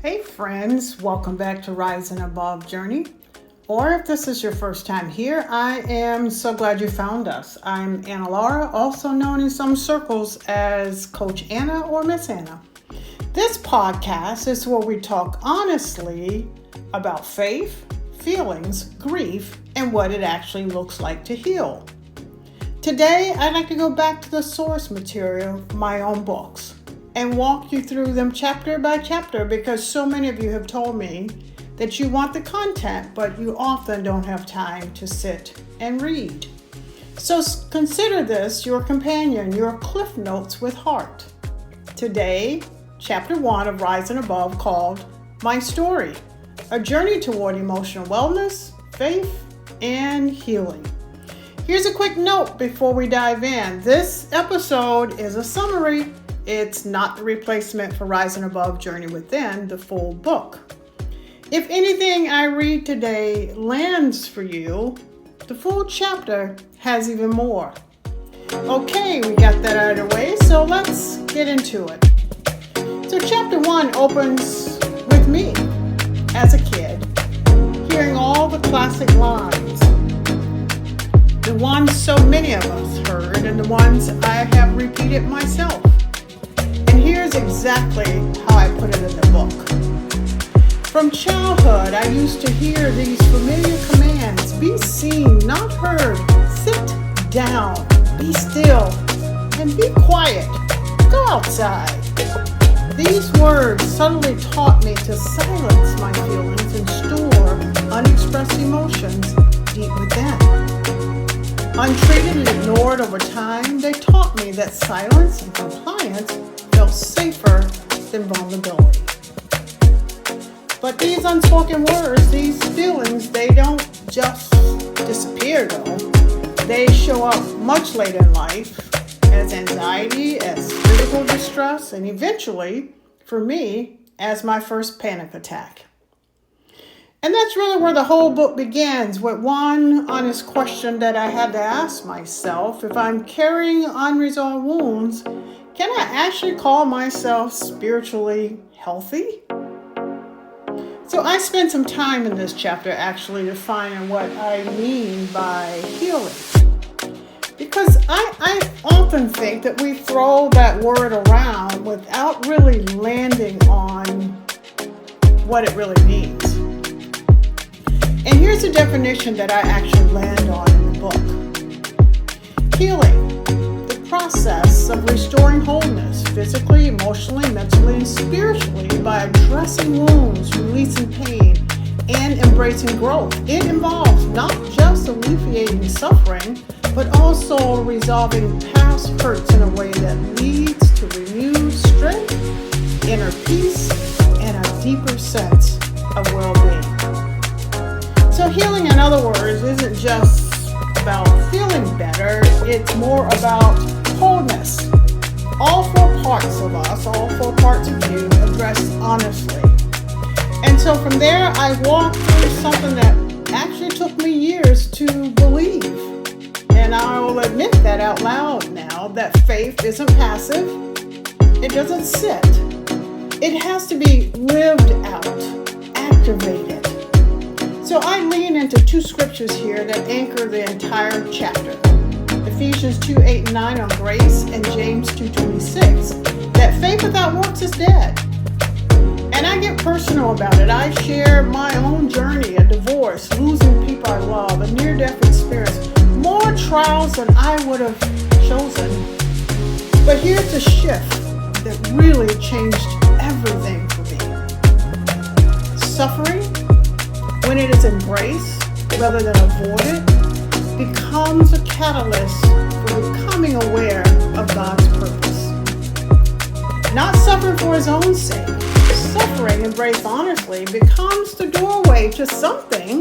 Hey friends, welcome back to Rise and Above Journey. Or if this is your first time here, I am so glad you found us. I'm Anna Laura, also known in some circles as Coach Anna or Miss Anna. This podcast is where we talk honestly about faith, feelings, grief, and what it actually looks like to heal. Today, I'd like to go back to the source material, my own books, and walk you through them chapter by chapter because so many of you have told me that you want the content, but you often don't have time to sit and read. So consider this your companion, your Cliff Notes with Heart. Today, chapter 1 of Rise and Above called My Story, a journey toward emotional wellness, faith, and healing. Here's a quick note before we dive in. This episode is a summary. It's not the replacement for Rise and Above Journey Within, the full book. If anything I read today lands for you, the full chapter has even more. Okay, we got that out of the way, so let's get into it. So chapter 1 opens with me as a kid, hearing all the classic lines. The ones so many of us heard and the ones I have repeated myself. Here's exactly how I put it in the book. From childhood, I used to hear these familiar commands: be seen, not heard, sit down, be still, and be quiet, go outside. These words subtly taught me to silence my feelings and store unexpressed emotions deep within. Untreated and ignored over time, they taught me that silence and compliance felt safer than vulnerability. But these unspoken words, these feelings, they don't just disappear though. They show up much later in life as anxiety, as physical distress, and eventually, for me, as my first panic attack. And that's really where the whole book begins, with one honest question that I had to ask myself. If I'm carrying unresolved wounds, can I actually call myself spiritually healthy? So I spent some time in this chapter actually defining what I mean by healing. Because I often think that we throw that word around without really landing on what it really means. And here's a definition that I actually land on in the book. Healing. Process of restoring wholeness physically, emotionally, mentally, and spiritually by addressing wounds, releasing pain, and embracing growth. It involves not just alleviating suffering, but also resolving past hurts in a way that leads to renewed strength, inner peace, and a deeper sense of well-being. So healing, in other words, isn't just about feeling better, it's more about wholeness. All four parts of us, all four parts of you addressed honestly. And so from there, I walked through something that actually took me years to believe. And I'll admit that out loud now, that faith isn't passive. It doesn't sit. It has to be lived out, activated. So I lean into two scriptures here that anchor the entire chapter. Ephesians 2:8-9 on grace, and James 2:26, that faith without works is dead. And I get personal about it. I share my own journey, a divorce, losing people I love, a near-death experience, more trials than I would have chosen. But here's the shift that really changed everything for me. Suffering, when it is embraced rather than avoided, becomes a catalyst for becoming aware of God's purpose. Not suffering for his own sake. Suffering, embraced honestly, becomes the doorway to something,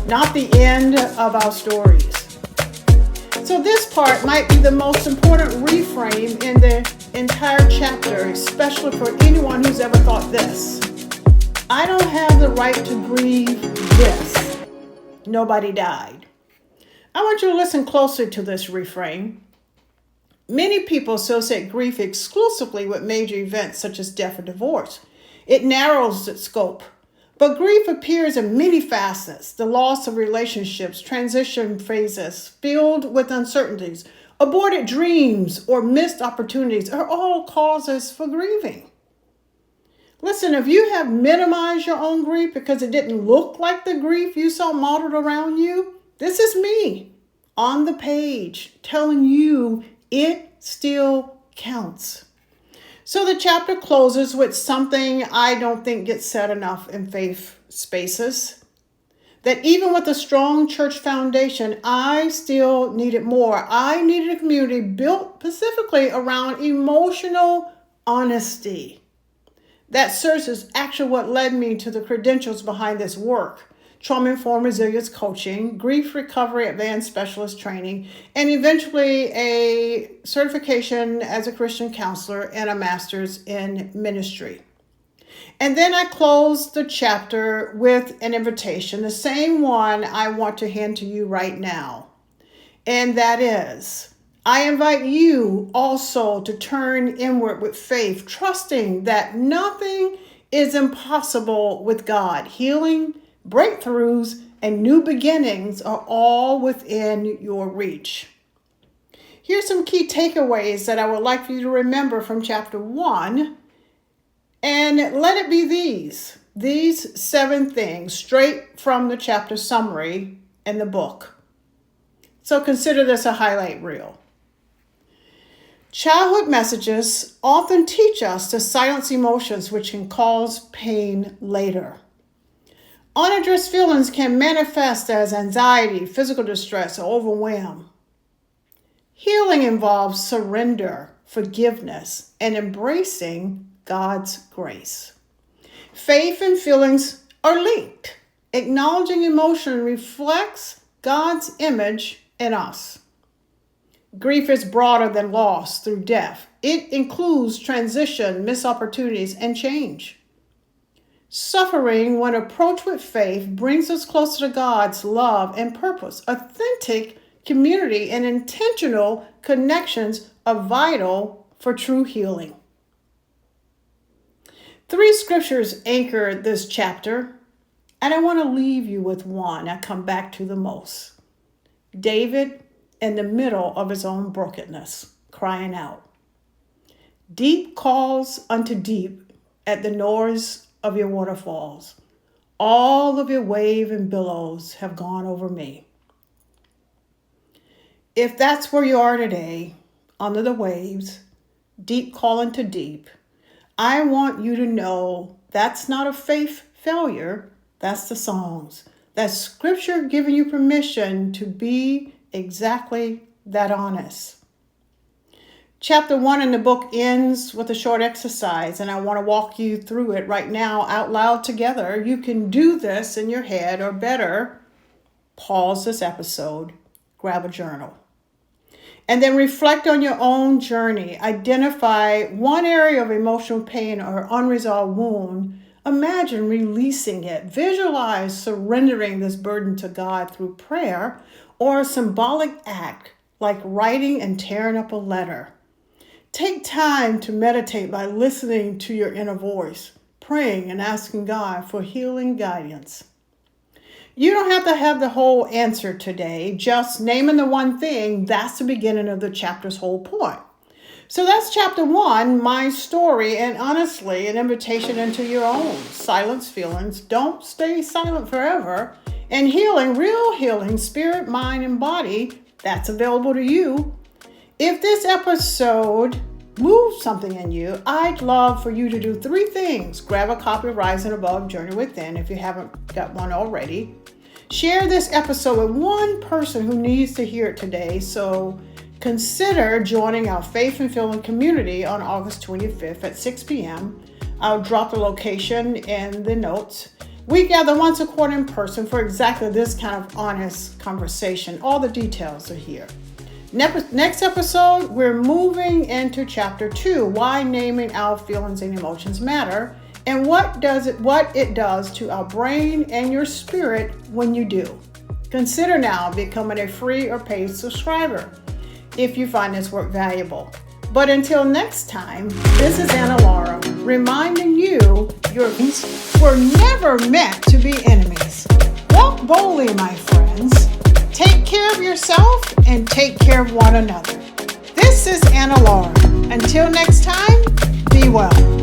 not the end of our stories. So this part might be the most important reframe in the entire chapter, especially for anyone who's ever thought this: I don't have the right to grieve this. Nobody died. I want you to listen closely to this reframe. Many people associate grief exclusively with major events such as death or divorce. It narrows its scope. But grief appears in many facets: the loss of relationships, transition phases filled with uncertainties, aborted dreams, or missed opportunities are all causes for grieving. Listen, if you have minimized your own grief because it didn't look like the grief you saw modeled around you, this is me on the page telling you it still counts. So the chapter closes with something I don't think gets said enough in faith spaces. That even with a strong church foundation, I still needed more. I needed a community built specifically around emotional honesty. That serves as actually what led me to the credentials behind this work: trauma-informed resilience coaching, grief recovery advanced specialist training, and eventually a certification as a Christian counselor and a master's in ministry. And then I closed the chapter with an invitation, the same one I want to hand to you right now. And that is, I invite you also to turn inward with faith, trusting that nothing is impossible with God. Healing, breakthroughs, and new beginnings are all within your reach. Here's some key takeaways that I would like for you to remember from chapter 1. And let it be these 7 things straight from the chapter summary in the book. So consider this a highlight reel. Childhood messages often teach us to silence emotions which can cause pain later. Unaddressed feelings can manifest as anxiety, physical distress, or overwhelm. Healing involves surrender, forgiveness, and embracing God's grace. Faith and feelings are linked. Acknowledging emotion reflects God's image in us. Grief is broader than loss through death. It includes transition, missed opportunities, and change. Suffering, when approached with faith, brings us closer to God's love and purpose. Authentic community and intentional connections are vital for true healing. 3 scriptures anchor this chapter, and I want to leave you with one I come back to the most. David, in the middle of his own brokenness, crying out, "Deep calls unto deep at the noise of your waterfalls. All of your wave and billows have gone over me." If that's where you are today, under the waves, deep calling to deep, I want you to know that's not a faith failure. That's the songs. That's scripture giving you permission to be exactly that honest. Chapter 1 in the book ends with a short exercise, and I want to walk you through it right now out loud together. You can do this in your head, or better, pause this episode, grab a journal, and then reflect on your own journey. Identify one area of emotional pain or unresolved wound. Imagine releasing it. Visualize surrendering this burden to God through prayer or a symbolic act like writing and tearing up a letter. Take time to meditate by listening to your inner voice, praying and asking God for healing guidance. You don't have to have the whole answer today. Just naming the one thing, that's the beginning of the chapter's whole point. So that's chapter 1, my story, and honestly, an invitation into your own silence feelings. Don't stay silent forever. And healing, real healing, spirit, mind, and body, that's available to you. If this episode moves something in you, I'd love for you to do 3 things. Grab a copy of Rising Above, Journey Within if you haven't got one already. Share this episode with one person who needs to hear it today. So consider joining our Faith and Feeling community on August 25th at 6 p.m. I'll drop the location in the notes. We gather once a quarter in person for exactly this kind of honest conversation. All the details are here. Next episode, we're moving into chapter 2, why naming our feelings and emotions matter, and what it does to our brain and your spirit when you do. Consider now becoming a free or paid subscriber if you find this work valuable. But until next time, this is Anna Laura, reminding you your were never meant to be enemies. Walk boldly, my friends. Take care of yourself and take care of one another. This is Anna Laura. Until next time, be well.